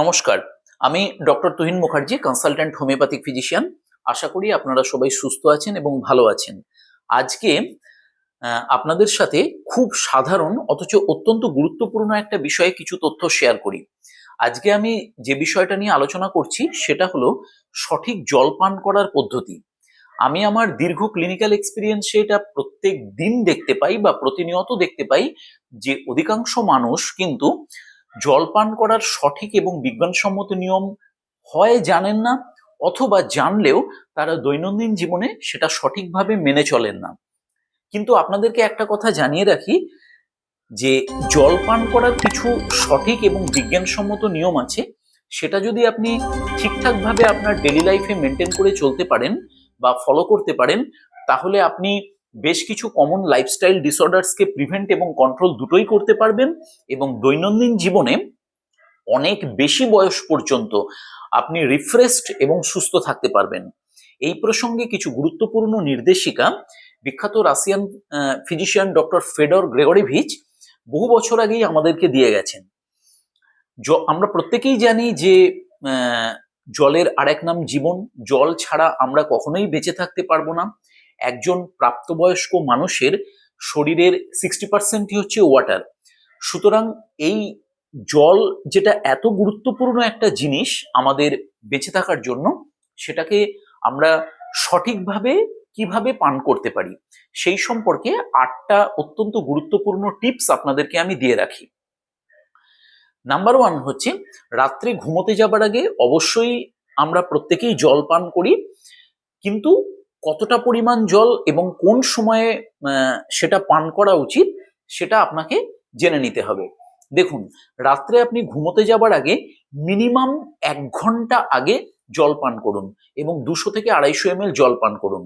নমস্কার। আমি doctor Tuhin Mukherjee, consultant homeopathic physician. আশা করি আপনারা সবাই সুস্থ আছেন এবং ভালো আছেন। আজকে আপনাদের সাথে খুব সাধারণ অথচ অত্যন্ত গুরুত্বপূর্ণ একটা বিষয়ে কিছু তথ্য শেয়ার করি। আজকে আমি যে বিষয়টা নিয়ে আলোচনা করছি সেটা হলো সঠিক জল পান করার পদ্ধতি। আমি আমার দীর্ঘ ক্লিনিক্যাল এক্সপিরিয়েন্সে এটা প্রত্যেক দিন দেখতে পাই বা প্রতিনিয়ত দেখতে পাই যে অধিকাংশ মানুষ কিন্তু জল পান করার সঠিক এবং বিজ্ঞানসম্মত নিয়ম হয় জানেন না, অথবা জানলেও তারা দৈনন্দিন জীবনে সেটা সঠিকভাবে মেনে চলেন না। কিন্তু আপনাদেরকে একটা কথা জানিয়ে রাখি যে জল পান করার কিছু সঠিক এবং বিজ্ঞানসম্মত নিয়ম আছে। সেটা যদি আপনি ঠিকঠাকভাবে আপনার ডেইলি লাইফে মেনটেন করে চলতে পারেন বা ফলো করতে পারেন, তাহলে আপনি বেশ কিছু কমন লাইফস্টাইল ডিসঅর্ডার্সকে প্রিভেন্ট এবং কন্ট্রোল দুটোই করতে পারবেন এবং দৈনন্দিন জীবনে অনেক বেশি বয়স পর্যন্ত আপনি রিফ্রেশড এবং সুস্থ থাকতে পারবেন। এই প্রসঙ্গে কিছু গুরুত্বপূর্ণ নির্দেশিকা বিখ্যাত রাশিয়ান ফিজিশিয়ান ডক্টর ফেডর গ্রেগরিভিচ বহু বছর আগেই আমাদেরকে দিয়ে গেছেন। আমরা প্রত্যেকেই জানি যে জলের আরেক নাম জীবন। জল ছাড়া আমরা কখনোই বেঁচে থাকতে পারবো না। একজন প্রাপ্তবয়স্ক মানুষের শরীরের 60% হচ্ছে ওয়াটার। সুতরাং এই জল যেটা এত গুরুত্বপূর্ণ একটা জিনিস আমাদের বেঁচে থাকার জন্য, সেটাকে আমরা সঠিকভাবে কিভাবে পান করতে পারি সেই সম্পর্কে 8টা অত্যন্ত গুরুত্বপূর্ণ টিপস আপনাদেরকে আমি দিয়ে রাখি। নাম্বার 1 হচ্ছে, রাত্রে ঘুমোতে যাবার আগে অবশ্যই আমরা প্রত্যেকেই জল পান করি, কিন্তু কতটা পরিমাণ জল এবং কোন সময়ে সেটা পান করা উচিত সেটা আপনাকে জেনে নিতে হবে। দেখুন, রাত্রে আপনি ঘুমোতে যাবার আগে মিনিমাম 1 ঘন্টা আগে জল পান করুন এবং 200 থেকে 250 ml জল পান করুন।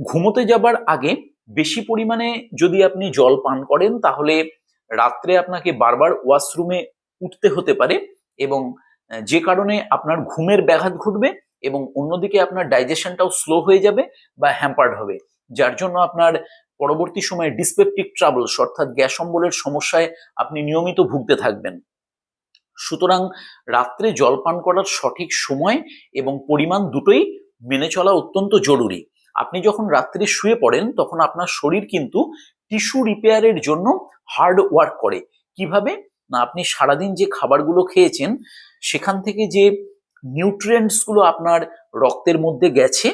ঘুমোতে যাবার আগে বেশি পরিমাণে যদি আপনি জল পান করেন তাহলে রাত্রে আপনাকে বারবার ওয়াশরুমে উঠতে হতে পারে এবং যে কারণে আপনার ঘুমের ব্যাঘাত ঘটবে এবং অন্যদিকে আপনার ডাইজেশনটাও স্লো হয়ে যাবে বা হ্যাম্পার্ড হবে, যার জন্য আপনার পরবর্তী সময়ে ডিসপেপটিক ট্রাবলস অর্থাৎ গ্যাস অম্বলের সমস্যায় আপনি নিয়মিত ভুগতে থাকবেন। সুতরাং রাত্রে জল পান করার সঠিক সময় এবং পরিমাণ দুটোই মেনে চলা অত্যন্ত জরুরি। আপনি যখন রাত্রে শুয়ে পড়েন তখন আপনার শরীর কিন্তু টিস্যু রিপেয়ারের জন্য হার্ড ওয়ার্ক করে। কিভাবে না, আপনি সারাদিন যে খাবারগুলো খেয়েছেন সেখান থেকে যে নিউট্রিয়েন্টস গুলো আপনার রক্তের মধ্যে গেছে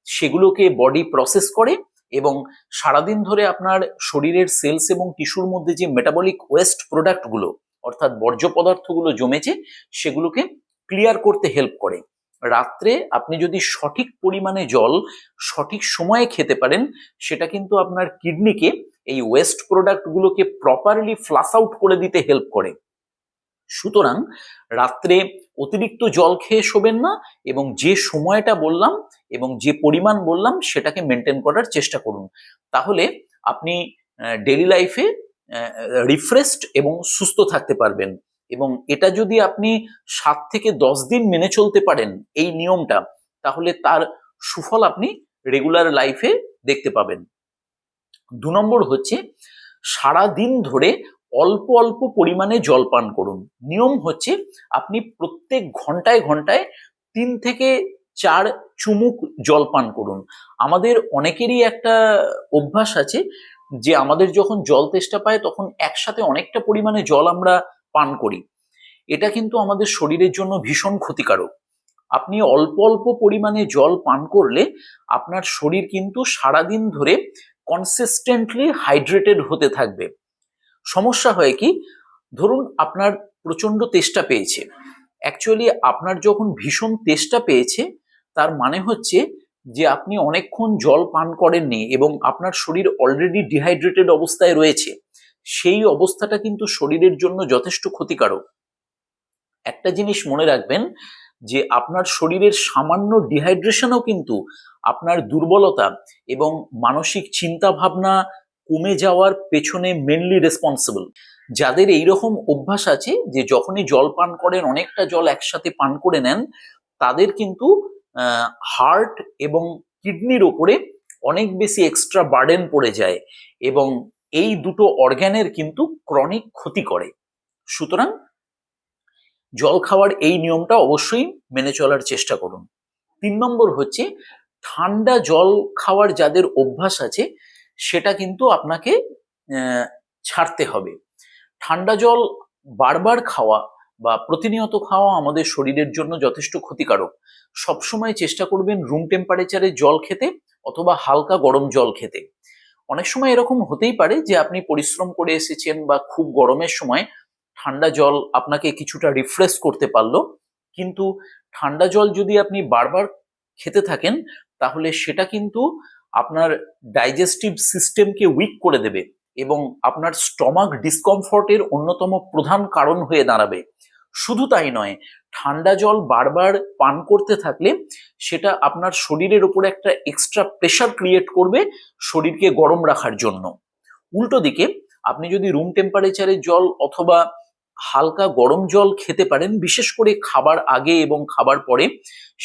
সেগুলোকে বডি প্রসেস করে এবং সারাদিন ধরে আপনার শরীরের সেলস এবং টিস্যুর মধ্যে যে মেটাবলিক ওয়েস্ট প্রোডাক্টগুলো অর্থাৎ বর্জ্য পদার্থগুলো জমেছে সেগুলোকে ক্লিয়ার করতে হেল্প করে। রাত্রে আপনি যদি সঠিক পরিমাণে জল সঠিক সময়ে খেতে পারেন, সেটা কিন্তু আপনার কিডনিকে এই ওয়েস্ট প্রোডাক্টগুলোকে প্রপারলি ফ্লাশ আউট করে দিতে হেল্প করে। সুতরাং রাত্রে অতিরিক্ত জল খেয়ে শোবেন না এবং যে সময়টা বললাম এবং যে পরিমাণ বললাম সেটাকে মেনটেন করার চেষ্টা করুন। তাহলে আপনি ডেইলি লাইফে রিফ্রেশড এবং সুস্থ থাকতে পারবেন। এবং এটা যদি আপনি 7 থেকে 10 দিন মেনে চলতে পারেন এই নিয়মটা, তাহলে তার সুফল আপনি রেগুলার লাইফে দেখতে পাবেন। 2 নম্বর হচ্ছে, সারা দিন ধরে অল্প অল্প পরিমাণে জল পান করুন। নিয়ম হচ্ছে, আপনি প্রত্যেক ঘন্টায় ঘন্টায় 3 থেকে 4 চুমুক জল পান করুন। আমাদের অনেকেরই একটা অভ্যাস আছে যে আমাদের যখন জল তেষ্টা পায় তখন একসাথে অনেকটা পরিমাণে জল আমরা পান করি। এটা কিন্তু আমাদের শরীরের জন্য ভীষণ ক্ষতিকারক। আপনি অল্প অল্প পরিমাণে জল পান করলে আপনার শরীর কিন্তু সারাদিন ধরে কনসিস্টেন্টলি হাইড্রেটেড হতে থাকবে। সমস্যা হয় কি, ধরুন আপনার প্রচন্ড তেষ্টা পেয়েছে। অ্যাকচুয়ালি আপনার যখন ভীষণ তেষ্টা পেয়েছে তার মানে হচ্ছে যে আপনি অনেকক্ষণ জল পান করেননি এবং আপনার শরীর অলরেডি ডিহাইড্রেটেড অবস্থায় রয়েছে। সেই অবস্থাটা কিন্তু শরীরের জন্য যথেষ্ট ক্ষতিকারক। একটা জিনিস মনে রাখবেন যে আপনার শরীরের সামান্য ডিহাইড্রেশনও কিন্তু আপনার দুর্বলতা এবং মানসিক চিন্তা ভাবনা কমে যাওয়ার পেছনে মেনলি রেসপন্সিবল। যাদের এইরকম অভ্যাস আছে যে যখনই জল পান করেন অনেকটা জল একসাথে পান করে নেন, তাদের কিন্তু হার্ট এবং কিডনির ওপরে অনেক বেশি এক্সট্রা বার্ডেন পড়ে যায় এবং এই দুটো অর্গ্যানের কিন্তু ক্রনিক ক্ষতি করে। সুতরাং জল খাওয়ার এই নিয়মটা অবশ্যই মেনে চলার চেষ্টা করুন। 3 নম্বর হচ্ছে ঠান্ডা জল খাওয়ার যাদের অভ্যাস আছে সেটা কিন্তু আপনাকে ছাড়তে হবে। ঠান্ডা জল বারবার খাওয়া বা প্রতিনিয়ত খাওয়া আমাদের শরীরের জন্য যথেষ্ট ক্ষতিকারক। সবসময় চেষ্টা করবেন রুম টেম্পারেচারে জল খেতে অথবা হালকা গরম জল খেতে। অনেক সময় এরকম হতেই পারে যে আপনি পরিশ্রম করে এসেছেন বা খুব গরমের সময় ঠান্ডা জল আপনাকে কিছুটা রিফ্রেশ করতে পারলো, কিন্তু ঠান্ডা জল যদি আপনি বারবার খেতে থাকেন তাহলে সেটা কিন্তু আপনার ডাইজেস্টিভ সিস্টেমকে উইক করে দেবে এবং আপনার স্টমাক ডিসকমফর্টের অন্যতম প্রধান কারণ হয়ে দাঁড়াবে। শুধু তাই নয়, ঠান্ডা জল বারবার পান করতে থাকলে সেটা আপনার শরীরের উপর একটা এক্সট্রা প্রেশার ক্রিয়েট করবে শরীরকে গরম রাখার জন্য। উল্টো দিকে আপনি যদি রুম টেম্পারেচারের জল অথবা হালকা গরম জল খেতে পারেন, বিশেষ করে খাবার আগে এবং খাবার পরে,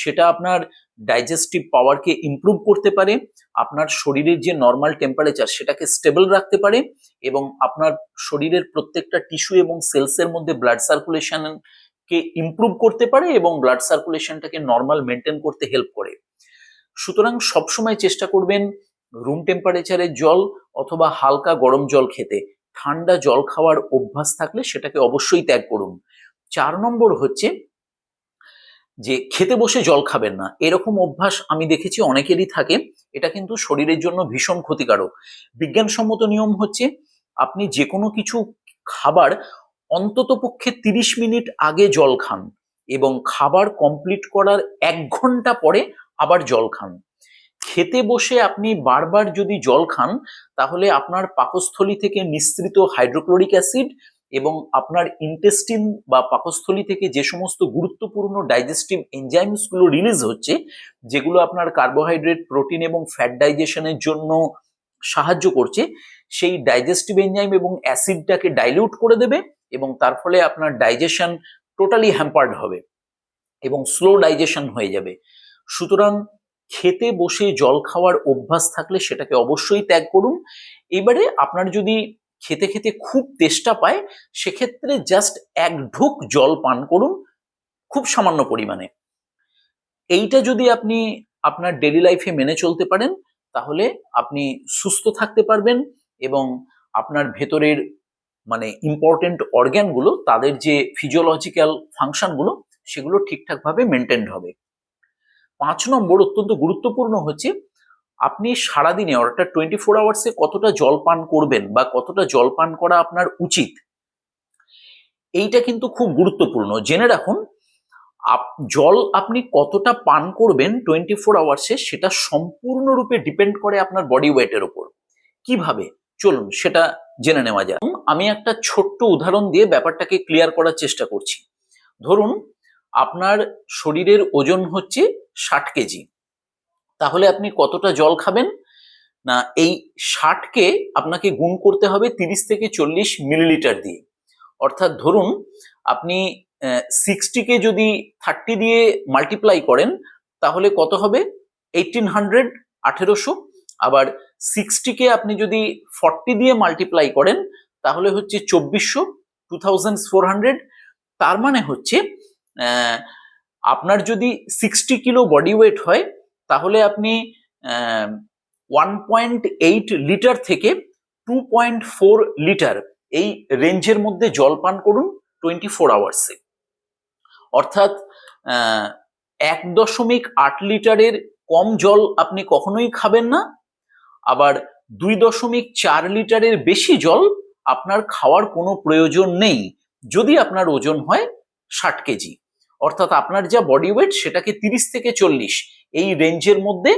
সেটা আপনার ডাইজেস্টিভ পাওয়ারকে ইমপ্রুভ করতে পারে, আপনার শরীরের যে নর্মাল টেম্পারেচার সেটাকে স্টেবল রাখতে পারে এবং আপনার শরীরের প্রত্যেকটা টিস্যু এবং সেলসের মধ্যে ব্লাড সার্কুলেশনকে ইমপ্রুভ করতে পারে এবং ব্লাড সার্কুলেশনটাকে নর্মাল মেনটেন করতে হেল্প করে। সুতরাং সবসময় চেষ্টা করবেন রুম টেম্পারেচারের জল অথবা হালকা গরম জল খেতে। ঠান্ডা জল খাওয়ার অভ্যাস থাকলে সেটাকে অবশ্যই ত্যাগ করুন। 4 নম্বর হচ্ছে যে খেতে বসে জল খাবেন না। এরকম অভ্যাস আমি দেখেছি অনেকেরই থাকে, এটা কিন্তু শরীরের জন্য ভীষণ ক্ষতিকারক। বিজ্ঞানসম্মত নিয়ম হচ্ছে আপনি যে কোনো কিছু খাবার অন্ততপক্ষে 30 মিনিট আগে জল খান এবং খাবার কমপ্লিট করার 1 ঘন্টা পরে আবার জল খান। খেতে বসে আপনি বারবার যদি জল খান তাহলে আপনার পাকস্থলী থেকে নিঃসৃত হাইড্রোক্লোরিক অ্যাসিড এবং আপনার ইন্টেস্টিন বা পাকস্থলী থেকে যে সমস্ত গুরুত্বপূর্ণ ডাইজেস্টিভ এনজাইমস গুলো রিলিজ হচ্ছে, যেগুলো আপনার কার্বোহাইড্রেট, প্রোটিন এবং ফ্যাট ডাইজেশনের জন্য সাহায্য করছে, সেই ডাইজেস্টিভ এনজাইম এবং অ্যাসিডটাকে ডাইলিউট করে দেবে এবং তার ফলে আপনার ডাইজেশন টোটালি হ্যাম্পার্ড হবে এবং স্লো ডাইজেশন হয়ে যাবে। সুতরাং খেতে বসে জল খাওয়ার অভ্যাস থাকলে সেটাকে অবশ্যই ত্যাগ করুন। এবারে আপনার যদি খেতে খেতে খুব তেষ্টা পায় সেক্ষেত্রে জাস্ট 1 ঢোক জল পান করুন, খুব সামান্য পরিমাণে। এইটা যদি আপনি আপনার ডেইলি লাইফে মেনে চলতে পারেন তাহলে আপনি সুস্থ থাকতে পারবেন এবং আপনার ভেতরের মানে ইম্পর্টেন্ট অর্গ্যানগুলো, তাদের যে ফিজিওলজিক্যাল ফাংশনগুলো সেগুলো ঠিকঠাকভাবে মেনটেন হবে। 5 নম্বর অত্যন্ত গুরুত্বপূর্ণ হচ্ছে আপনি সারাদিনে অর্থাৎ 24 আওয়ার্সে কতটা জল পান করবেন বা কতটা জল পান করা আপনার উচিত, এইটা কিন্তু খুব গুরুত্বপূর্ণ। জেনে রাখুন জল আপনি কতটা পান করবেন 24 আওয়ার্সে সেটা সম্পূর্ণরূপে ডিপেন্ড করে আপনার বডি ওয়েটের উপর। কিভাবে, চলুন সেটা জেনে নেওয়া যাক। আমি একটা ছোট্ট উদাহরণ দিয়ে ব্যাপারটাকে ক্লিয়ার করার চেষ্টা করছি। ধরুন আপনার শরীরের ওজন হচ্ছে 60 কেজি, তাহলে আপনি কতটা জল খাবেন না, এই 60কে আপনাকে গুণ করতে হবে 30 থেকে 40 মিলিলিটার দিয়ে। অর্থাৎ ধরুন আপনি 60কে যদি 30 দিয়ে মাল্টিপ্লাই করেন তাহলে কত হবে, 1800, 1800। আবার 60কে আপনি যদি 40 দিয়ে মাল্টিপ্লাই করেন তাহলে হচ্ছে 2400, 2400। তার মানে হচ্ছে আপনার যদি 60 কিলো বডি ওয়েট হয় তাহলে আপনি 1.8 লিটার থেকে 2.4 লিটার এই রেঞ্জের মধ্যে জল পান করুন 24 আওয়ার্সে। অর্থাৎ 1.8 লিটারের কম জল আপনি কখনোই খাবেন না, আবার 2.4 লিটারের বেশি জল আপনার খাওয়ার কোনো প্রয়োজন নেই যদি আপনার ওজন হয় 60 কেজি। অর্থাৎ আপনার যা বডি ওয়েট সেটাকে 30 থেকে 40 এই রেঞ্জের মধ্যে,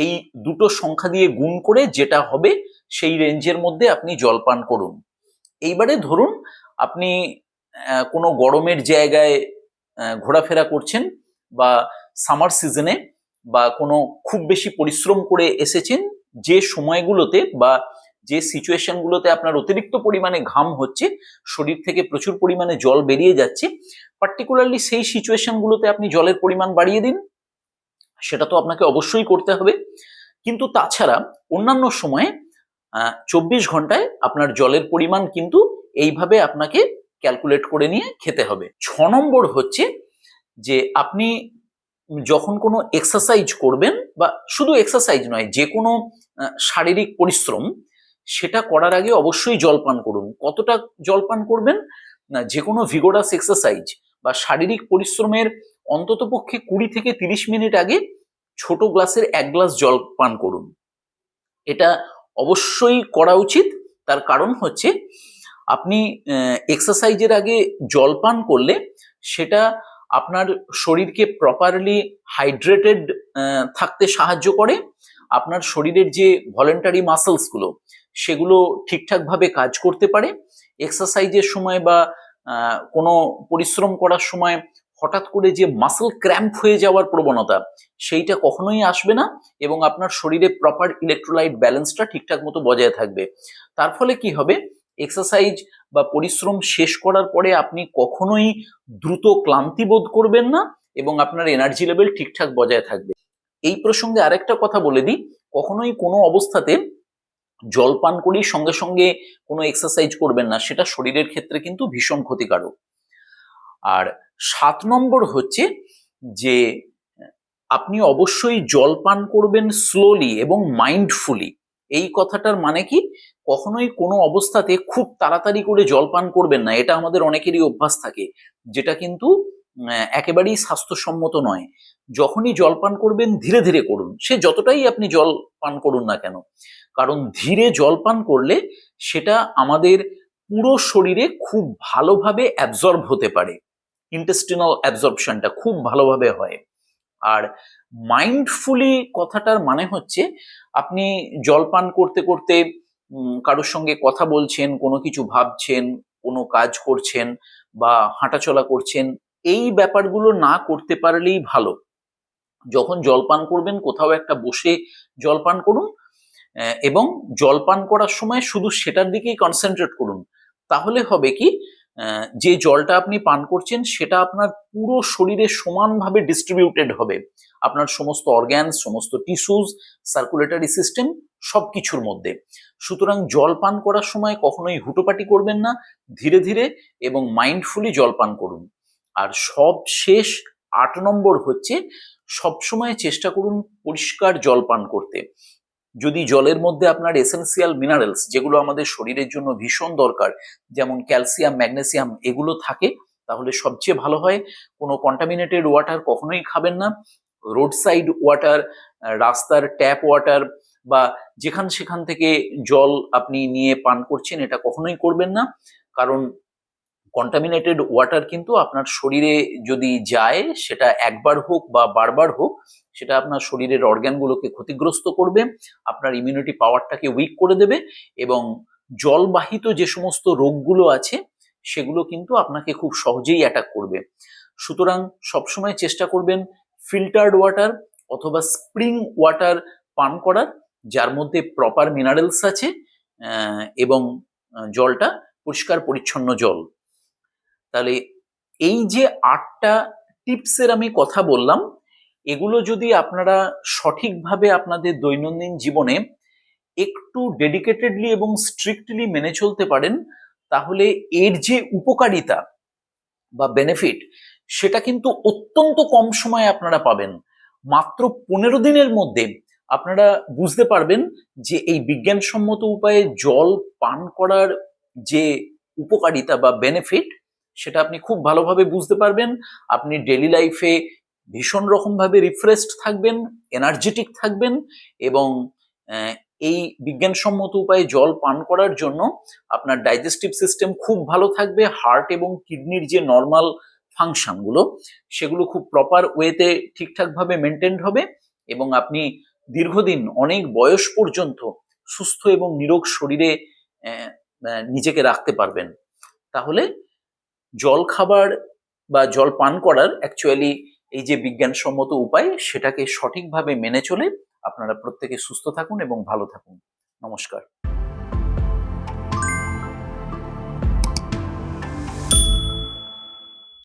এই দুটো সংখ্যা দিয়ে গুণ করে যেটা হবে সেই রেঞ্জের মধ্যে আপনি জল পান করুন। এইবারে ধরুন আপনি কোনো গরমের জায়গায় ঘোরাফেরা করছেন বা সামার সিজনে বা কোনো খুব বেশি পরিশ্রম করে এসেছেন, যে সময়গুলোতে বা যে সিচুয়েশনগুলোতে আপনার অতিরিক্ত পরিমাণে ঘাম হচ্ছে, শরীর থেকে প্রচুর পরিমাণে জল বেরিয়ে যাচ্ছে, পার্টিকুলারলি সেই সিচুয়েশনগুলোতে আপনি জলের পরিমাণ বাড়িয়ে দিন। সেটা তো আপনাকে অবশ্যই করতে হবে। কিন্তু তাছাড়া অন্যান্য সময়ে 24 ঘন্টায় আপনার জলের পরিমাণ কিন্তু এইভাবে আপনাকে ক্যালকুলেট করে নিয়ে খেতে হবে। 6 নম্বর হচ্ছে যে আপনি যখন কোনো এক্সারসাইজ করবেন, বা শুধু এক্সারসাইজ নয়, যে কোনো শারীরিক পরিশ্রম, সেটা করার আগে অবশ্যই জল পান করুন। কতটা জল পান করবেন না, যে কোনো ভিগোরাস এক্সারসাইজ বা শারীরিক পরিশ্রমের অন্ততপক্ষে 20 থেকে 30 মিনিট আগে ছোট গ্লাসের 1 গ্লাস জল পান করুন। এটা অবশ্যই করা উচিত। তার কারণ হচ্ছে আপনি এক্সারসাইজের আগে জল পান করলে সেটা আপনার শরীরকে প্রপারলি হাইড্রেটেড থাকতে সাহায্য করে। আপনার শরীরের যে ভলেন্টারি মাসেলসগুলো সেগুলো ঠিকঠাকভাবে কাজ করতে পারে। এক্সারসাইজের সময় বা কোনো পরিশ্রম করার সময় হঠাৎ করে যে মাসেল ক্র্যাম্প হয়ে যাওয়ার প্রবণতা, সেইটা কখনোই আসবে না এবং আপনার শরীরে প্রপার ইলেকট্রোলাইট ব্যালেন্সটা ঠিকঠাক মতো বজায় থাকবে। তার ফলে কি হবে, এক্সারসাইজ বা পরিশ্রম শেষ করার পরে আপনি কখনোই দ্রুত ক্লান্তি বোধ করবেন না এবং আপনার এনার্জি লেভেল ঠিকঠাক বজায় থাকবে। এই প্রসঙ্গে আরেকটা কথা বলে দিই, কখনোই কোনো অবস্থাতে জল পান করেই সঙ্গে সঙ্গে কোনো এক্সারসাইজ করবেন না, সেটা শরীরের ক্ষেত্রে কিন্তু ভীষণ ক্ষতিকারক। আর 7 নম্বর হচ্ছে যে আপনি অবশ্যই জল পান করবেন স্লোলি এবং মাইন্ডফুলি। এই কথাটার মানে কি, কখনোই কোনো অবস্থাতে খুব তাড়াতাড়ি করে জল পান করবেন না। এটা আমাদের অনেকেরই অভ্যাস থাকে, যেটা কিন্তু একেবারেই স্বাস্থ্যসম্মত নয়। যখনই জল পান করবেন ধীরে ধীরে করুন, সে যতটাই আপনি জল পান করুন না কেন, কারণ ধীরে জল পান করলে সেটা আমাদের পুরো শরীরে খুব ভালোভাবে অ্যাবজর্ব হতে পারে, ইন্টেস্টিনাল অ্যাবজর্পশনটা খুব ভালোভাবে হয়। আর মাইন্ডফুলি কথাটার মানে হচ্ছে আপনি জল পান করতে করতে কারোর সঙ্গে কথা বলছেন, কোনো কিছু ভাবছেন, কোনো কাজ করছেন বা হাঁটাচলা করছেন, এই ব্যাপারগুলো না করতে পারলেই ভালো। যখন জল পান করবেন কোথাও একটা বসে জল পান করুন এবং জল পান করার সময় শুধু সেটার দিকেই কনসেন্ট্রেট করুন। তাহলে হবে কি, যে জলটা আপনি পান করছেন সেটা আপনার পুরো শরীরে সমানভাবে ডিস্ট্রিবিউটেড হবে, আপনার সমস্ত অর্গ্যানস, সমস্ত টিস্যুজ, সার্কুলেটরি সিস্টেম, সবকিছুর মধ্যে। সুতরাং জল পান করার সময় কখনোই হুটোপাটি করবেন না, ধীরে ধীরে এবং মাইন্ডফুলি জল পান করুন। আর সব শেষ 8 নম্বর হচ্ছে সবসময় চেষ্টা করুন পরিষ্কার জল পান করতে। যদি জলের মধ্যে আপনার এসেনশিয়াল মিনারেলস, যেগুলো আমাদের শরীরের জন্য ভীষণ দরকার, যেমন ক্যালসিয়াম, ম্যাগনেসিয়াম, এগুলো থাকে তাহলে সবচেয়ে ভালো হয়। কোনো কন্টামিনেটেড ওয়াটার কখনোই খাবেন না। রোড সাইড ওয়াটার, রাস্তার ট্যাপ ওয়াটার বা যেখান সেখান থেকে জল আপনি নিয়ে পান করছেন, এটা কখনোই করবেন না। কারণ কন্টামিনেটেড ওয়াটার কিন্তু আপনার শরীরে যদি যায়, সেটা একবার হোক বা বারবার হোক, সেটা আপনার শরীরের অর্গ্যানগুলোকে ক্ষতিগ্রস্ত করবে, আপনার ইমিউনিটি পাওয়ারটাকে উইক করে দেবে এবং জলবাহিত যে সমস্ত রোগগুলো আছে সেগুলো কিন্তু আপনাকে খুব সহজেই অ্যাটাক করবে। সুতরাং সবসময় চেষ্টা করবেন ফিল্টার্ড ওয়াটার অথবা স্প্রিং ওয়াটার পান করার, যার মধ্যে প্রপার মিনারেলস আছে এবং জলটা পরিষ্কার পরিচ্ছন্ন জল। তাহলে এই যে 8টা টিপসের আমি কথা বললাম, এগুলো যদি আপনারা সঠিকভাবে আপনাদের দৈনন্দিন জীবনে একটু ডেডিকেটেডলি এবং স্ট্রিক্টলি মেনে চলতে পারেন, তাহলে এর যে উপকারিতা বা বেনিফিট, সেটা কিন্তু অত্যন্ত কম সময়ে আপনারা পাবেন। মাত্র 15 দিনের মধ্যে আপনারা বুঝতে পারবেন যে এই বিজ্ঞানসম্মত উপায়ে জল পান করার যে উপকারিতা বা বেনিফিট, সেটা আপনি খুব ভালোভাবে বুঝতে পারবেন। আপনি ডেইলি লাইফে ভীষণ রকমভাবে রিফ্রেশড থাকবেন, এনার্জেটিক থাকবেন এবং এই বিজ্ঞানসম্মত উপায়ে জল পান করার জন্য আপনার ডাইজেস্টিভ সিস্টেম খুব ভালো থাকবে, হার্ট এবং কিডনির যে নর্মাল ফাংশনগুলো সেগুলো খুব প্রপার ওয়েতে ঠিকঠাকভাবে মেনটেন্ড হবে এবং আপনি দীর্ঘদিন, অনেক বয়স পর্যন্ত সুস্থ এবং নিরোগ শরীরে নিজেকে রাখতে পারবেন। তাহলে জল খাবার বা জল পান করার অ্যাকচুয়ালি এই যে বিজ্ঞানসম্মত উপায়, সেটাকে সঠিকভাবে মেনে চলে আপনারা প্রত্যেকে সুস্থ থাকুন এবং ভালো থাকুন। নমস্কার।